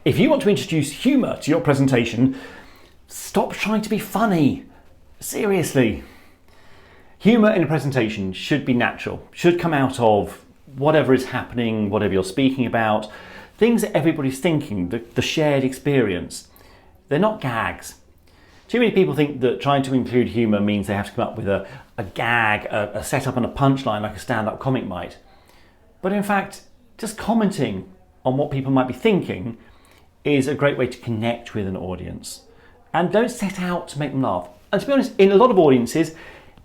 If you want to introduce humour to your presentation, stop trying to be funny. Seriously. Humour in a presentation should be natural, should come out of whatever is happening, whatever you're speaking about, things that everybody's thinking, the shared experience. They're not gags. Too many people think that trying to include humour means they have to come up with a gag, a setup and a punchline like a stand-up comic might. But in fact, just commenting on what people might be thinking is a great way to connect with an audience. And don't set out to make them laugh. And to be honest, in a lot of audiences,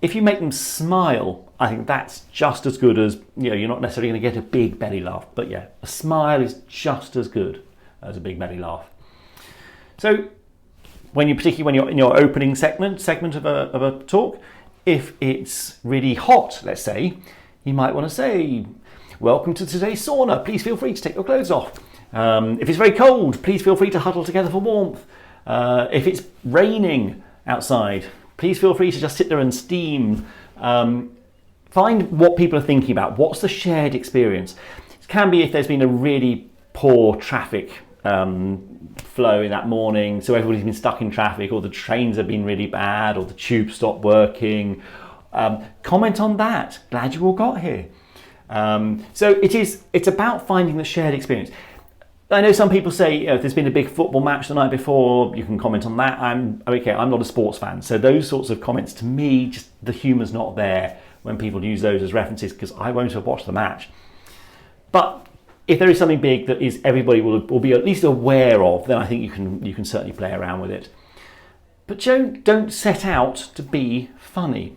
if you make them smile, I think that's just as good as, you're not necessarily going to get a big belly laugh, but yeah, a smile is just as good as a big belly laugh. So particularly when you're in your opening segment of a talk, if it's really hot, let's say, you might want to say, "Welcome to today's sauna. Please feel free to take your clothes off." If it's very cold, please feel free to huddle together for warmth. If it's raining outside, please feel free to just sit there and steam. Find what people are thinking about. What's the shared experience? It can be if there's been a really poor traffic flow in that morning, so everybody's been stuck in traffic, or the trains have been really bad, or the tube stopped working. Comment on that. Glad you all got here. So it's about finding the shared experience. I know some people say, if there's been a big football match the night before, you can comment on that. I'm not a sports fan, so those sorts of comments, to me, just the humour's not there when people use those as references, because I won't have watched the match. But if there is something big that is everybody will be at least aware of, then I think you can certainly play around with it. But don't set out to be funny.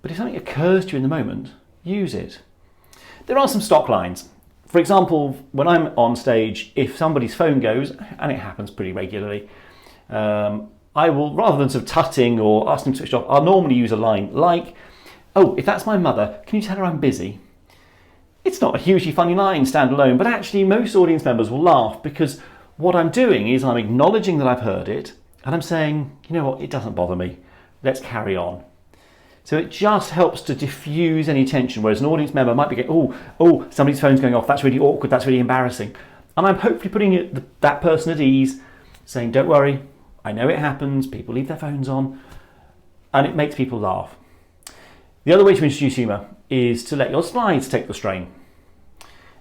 But if something occurs to you in the moment, use it. There are some stock lines. For example, when I'm on stage, if somebody's phone goes, and it happens pretty regularly, I will, rather than sort of tutting or asking them to switch off, I'll normally use a line like, "Oh, if that's my mother, can you tell her I'm busy?" It's not a hugely funny line standalone, but actually most audience members will laugh, because what I'm doing is I'm acknowledging that I've heard it, and I'm saying, "You know what, it doesn't bother me. Let's carry on." So it just helps to diffuse any tension, whereas an audience member might be going, oh, somebody's phone's going off, that's really awkward, that's really embarrassing. And I'm hopefully putting that person at ease, saying, "Don't worry, I know it happens, people leave their phones on," and it makes people laugh. The other way to introduce humour is to let your slides take the strain.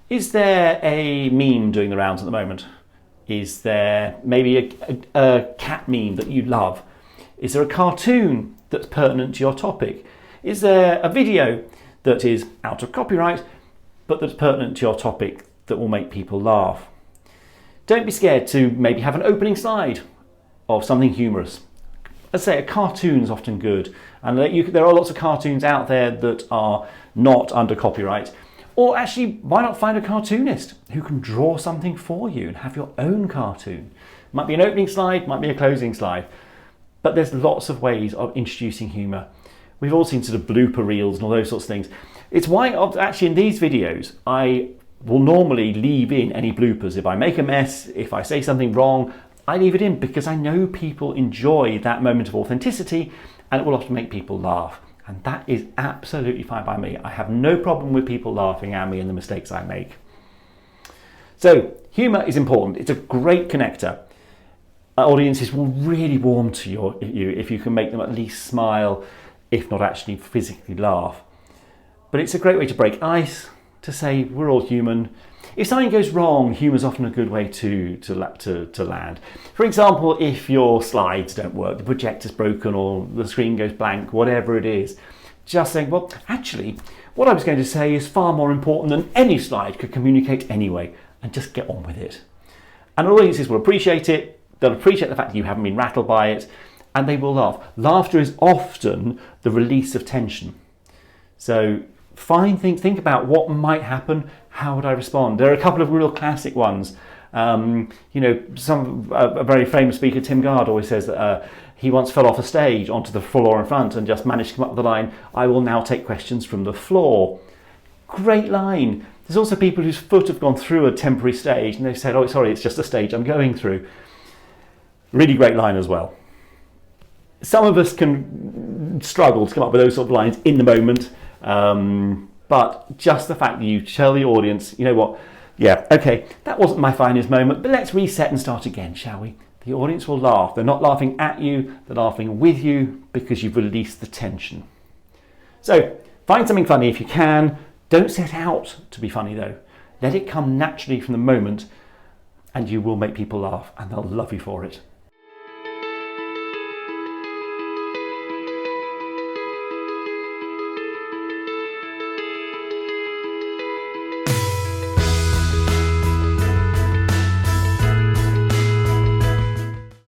Is there a meme doing the rounds at the moment? Is there maybe a cat meme that you love? Is there a cartoon that's pertinent to your topic? Is there a video that is out of copyright but that's pertinent to your topic that will make people laugh? Don't be scared to maybe have an opening slide of something humorous. Let's say a cartoon's often good, and there are lots of cartoons out there that are not under copyright. Or actually, why not find a cartoonist who can draw something for you and have your own cartoon? Might be an opening slide, might be a closing slide. But there's lots of ways of introducing humour. We've all seen sort of blooper reels and all those sorts of things. It's why actually in these videos I will normally leave in any bloopers. If I make a mess, if I say something wrong, I leave it in, because I know people enjoy that moment of authenticity, and it will often make people laugh. And that is absolutely fine by me. I have no problem with people laughing at me and the mistakes I make. So humour is important. It's a great connector. Audiences will really warm to you if you can make them at least smile, if not actually physically laugh. But it's a great way to break ice, to say we're all human. If something goes wrong, humour's often a good way to land. For example, if your slides don't work, the projector's broken or the screen goes blank, whatever it is, just saying, well, actually, what I was going to say is far more important than any slide could communicate anyway, and just get on with it. And audiences will appreciate it. They'll appreciate the fact that you haven't been rattled by it, and they will laugh. Laughter is often the release of tension. So think about what might happen, how would I respond? There are a couple of real classic ones. A very famous speaker, Tim Gard, always says that he once fell off a stage onto the floor in front and just managed to come up with the line, "I will now take questions from the floor." Great line. There's also people whose foot have gone through a temporary stage and they've said, "Oh, sorry, it's just a stage I'm going through." Really great line as well. Some of us can struggle to come up with those sort of lines in the moment, but just the fact that you tell the audience, you know what, Yeah, okay, that wasn't my finest moment, but let's reset and start again, shall we? The audience will laugh. They're not laughing at you, they're laughing with you because you've released the tension. So, find something funny if you can. Don't set out to be funny though. Let it come naturally from the moment and you will make people laugh and they'll love you for it.